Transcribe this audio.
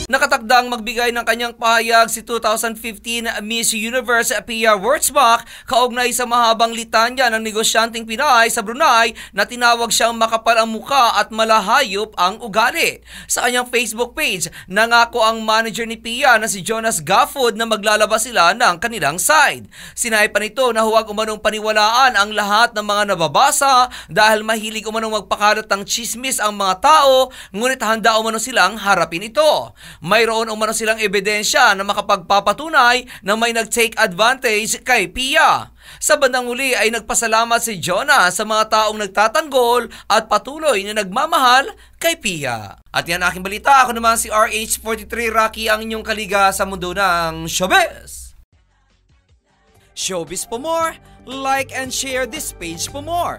Nakatakdang magbigay ng kanyang pahayag si 2015 Miss Universe Pia Wurtzbach kaugnay sa mahabang litanya ng negosyanteng Pinay sa Brunei na tinawag siyang makapal ang muka at malahayop ang ugali. Sa kanyang Facebook page, nangako ang manager ni Pia na si Jonas Gafford na maglalabas sila ng kanilang side. Sinabi pa nito na huwag umanong paniwalaan ang lahat ng mga nababasa dahil mahilig umanong magpakalat ng chismis ang mga tao, ngunit handa umano silang harapin ito. Mayroon umano silang ebidensya na makapagpapatunay na may nag-take advantage kay Pia. Sa bandang huli ay nagpasalamat si Jonah sa mga taong nagtatanggol at patuloy na nagmamahal kay Pia. At yan aking balita. Ako naman si RH43 Rocky, ang inyong kaliga sa mundo ng showbiz. Showbiz for more, like and share this page for more.